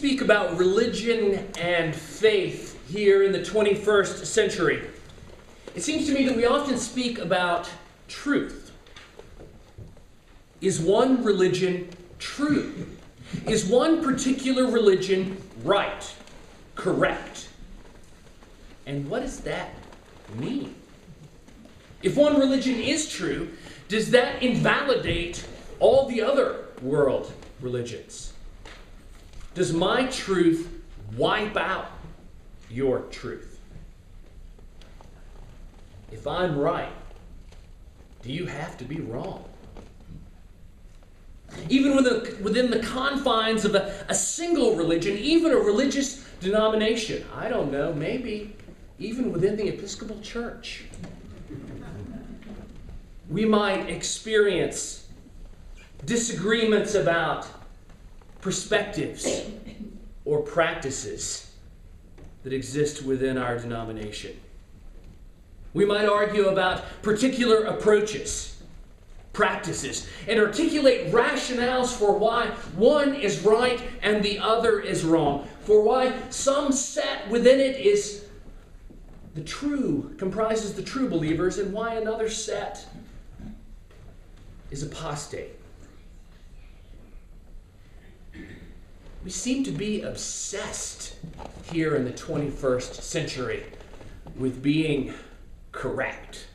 speak about religion and faith here in the 21st century, it seems to me that we often speak about truth. Is one religion true? Is one particular religion right, correct? And what does that mean? If one religion is true, does that invalidate all the other world religions? Does my truth wipe out your truth? If I'm right, do you have to be wrong? Even within the confines of a single religion, even a religious denomination, I don't know, maybe even within the Episcopal Church, we might experience disagreements about perspectives or practices that exist within our denomination. We might argue about particular approaches, practices, and articulate rationales for why one is right and the other is wrong, for why some set within it is comprises the true believers, and why another set is apostate. We seem to be obsessed here in the 21st century with being correct.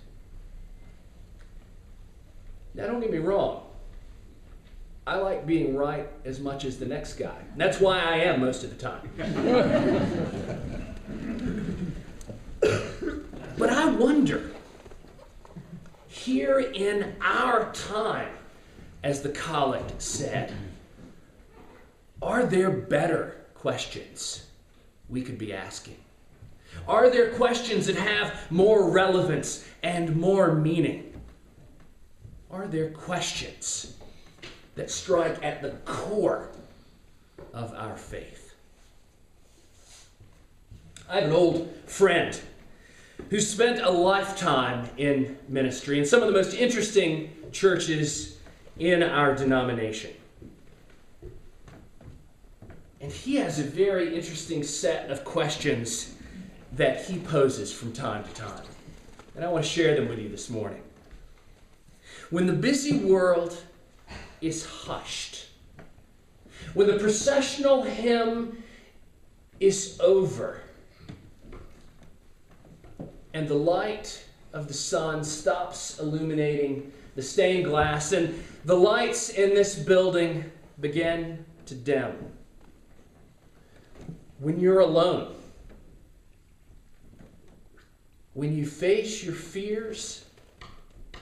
Now, don't get me wrong. I like being right as much as the next guy. That's why I am most of the time. But I wonder, here in our time, as the collect said, are there better questions we could be asking? Are there questions that have more relevance and more meaning? Are there questions that strike at the core of our faith? I have an old friend who spent a lifetime in ministry in some of the most interesting churches in our denomination. And he has a very interesting set of questions that he poses from time to time. And I want to share them with you this morning. When the busy world is hushed, when the processional hymn is over, and the light of the sun stops illuminating the stained glass, and the lights in this building begin to dim. When you're alone, when you face your fears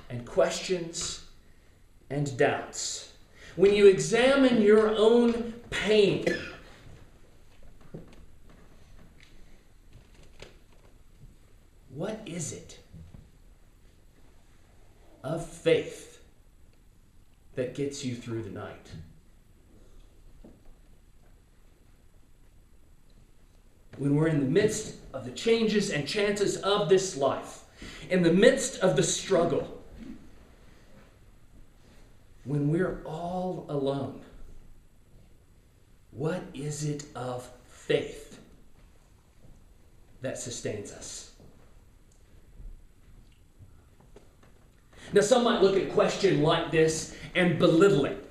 and questions and doubts, when you examine your own pain, what is it of faith that gets you through the night? When we're in the midst of the changes and chances of this life, in the midst of the struggle, when we're all alone, what is it of faith that sustains us? Now, some might look at a question like this and belittle it.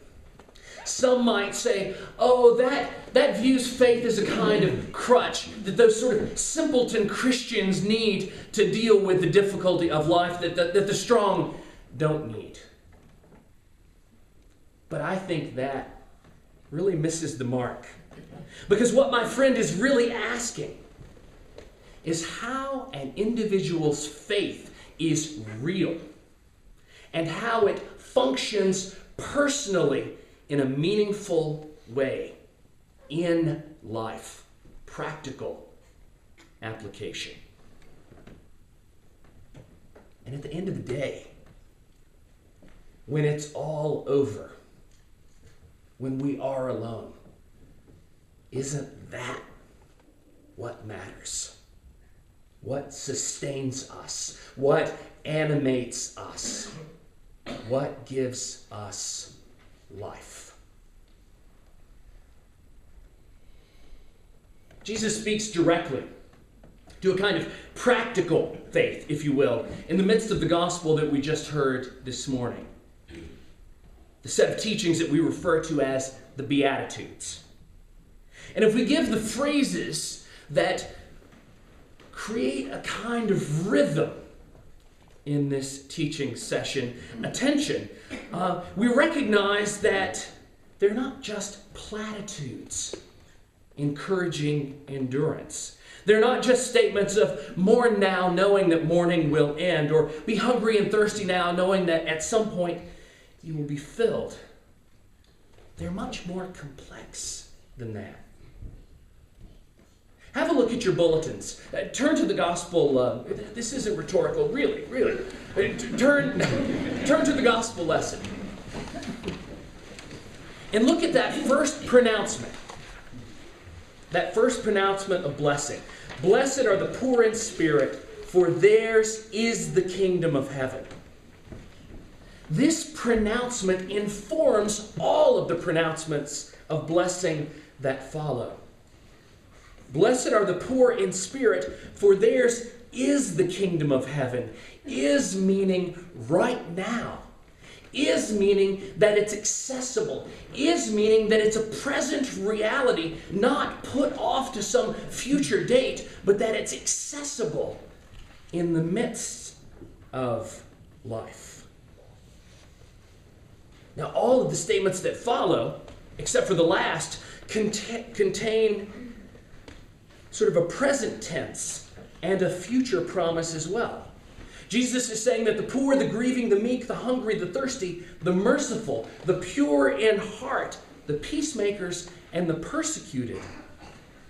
Some might say, oh, that views faith as a kind of crutch that those sort of simpleton Christians need to deal with the difficulty of life that the strong don't need. But I think that really misses the mark. Because what my friend is really asking is how an individual's faith is real and how it functions personally in a meaningful way in life. Practical application. And at the end of the day, when it's all over, when we are alone, isn't that what matters? What sustains us? What animates us? What gives us life? Jesus speaks directly to a kind of practical faith, if you will, in the midst of the gospel that we just heard this morning. The set of teachings that we refer to as the Beatitudes. And if we give the phrases that create a kind of rhythm in this teaching session attention, we recognize that they're not just platitudes encouraging endurance. They're not just statements of mourn now knowing that mourning will end, or be hungry and thirsty now knowing that at some point you will be filled. They're much more complex than that. Have a look at your bulletins. Turn to the gospel. This isn't rhetorical, really. Turn to the gospel lesson. And look at that first pronouncement. That first pronouncement of blessing. Blessed are the poor in spirit, for theirs is the kingdom of heaven. This pronouncement informs all of the pronouncements of blessing that follow. Blessed are the poor in spirit, for theirs is the kingdom of heaven. Is meaning right now. Is meaning that it's accessible. Is meaning that it's a present reality, not put off to some future date, but that it's accessible in the midst of life. Now, all of the statements that follow, except for the last, contain sort of a present tense and a future promise as well. Jesus is saying that the poor, the grieving, the meek, the hungry, the thirsty, the merciful, the pure in heart, the peacemakers, and the persecuted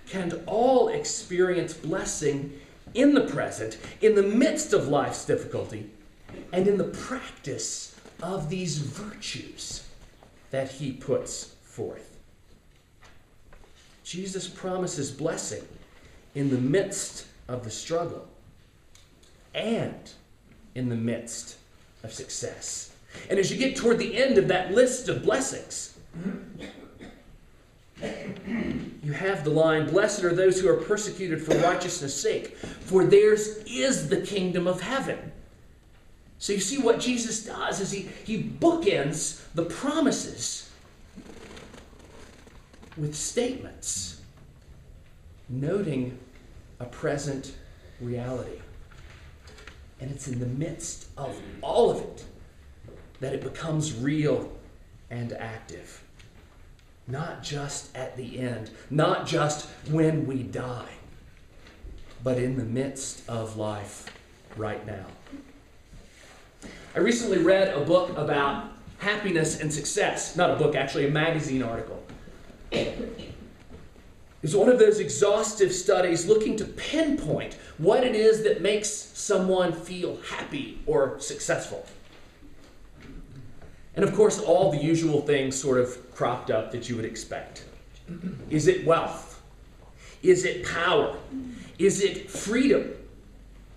can all experience blessing in the present, in the midst of life's difficulty, and in the practice of these virtues that he puts forth. Jesus promises blessing in the midst of the struggle and in the midst of success. And as you get toward the end of that list of blessings, you have the line, blessed are those who are persecuted for righteousness' sake, for theirs is the kingdom of heaven. So you see what Jesus does is he bookends the promises with statements, noting a present reality. And it's in the midst of all of it that it becomes real and active. Not just at the end, not just when we die, but in the midst of life right now. I recently read a book about happiness and success. Not a book, actually, a magazine article. It's one of those exhaustive studies looking to pinpoint what it is that makes someone feel happy or successful. And of course, all the usual things sort of cropped up that you would expect. Is it wealth? Is it power? Is it freedom?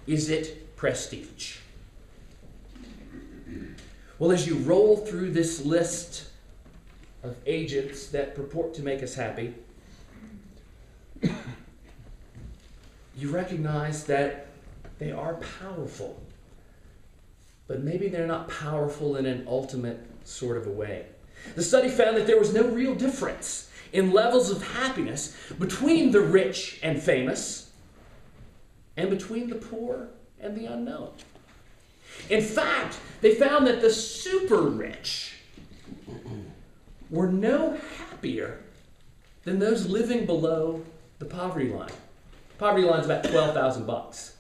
Is it prestige? Well, as you roll through this list of agents that purport to make us happy, you recognize that they are powerful. But maybe they're not powerful in an ultimate sort of a way. The study found that there was no real difference in levels of happiness between the rich and famous and between the poor and the unknown. In fact, they found that the super rich were no happier than those living below the poverty line. Poverty line is about $12,000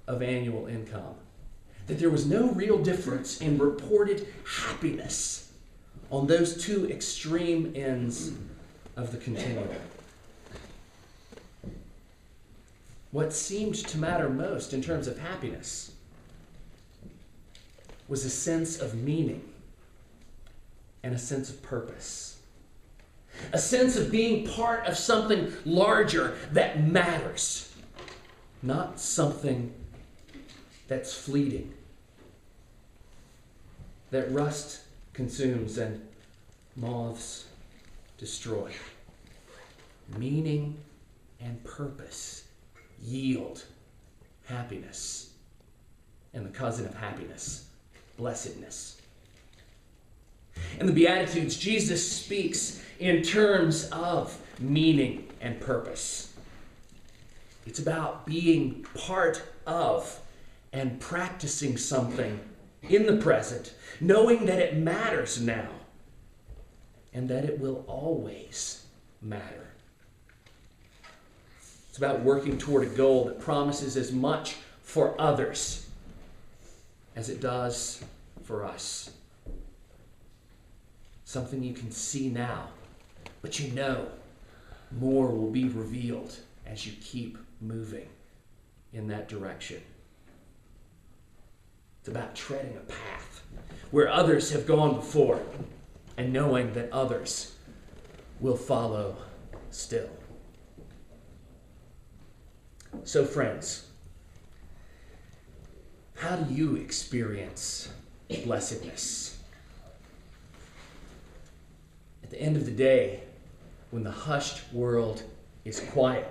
of annual income. That there was no real difference in reported happiness on those two extreme ends of the continuum. What seemed to matter most in terms of happiness was a sense of meaning and a sense of purpose. A sense of being part of something larger that matters, not something that's fleeting, that rust consumes and moths destroy. Meaning and purpose yield happiness. And the cousin of happiness, blessedness. In the Beatitudes, Jesus speaks in terms of meaning and purpose. It's about being part of and practicing something in the present, knowing that it matters now and that it will always matter. It's about working toward a goal that promises as much for others as it does for us. Something you can see now, but you know more will be revealed as you keep moving in that direction. It's about treading a path where others have gone before and knowing that others will follow still. So, friends, how do you experience blessedness? At the end of the day, when the hushed world is quiet,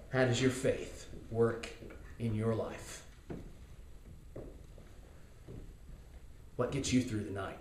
how does your faith work in your life? What gets you through the night?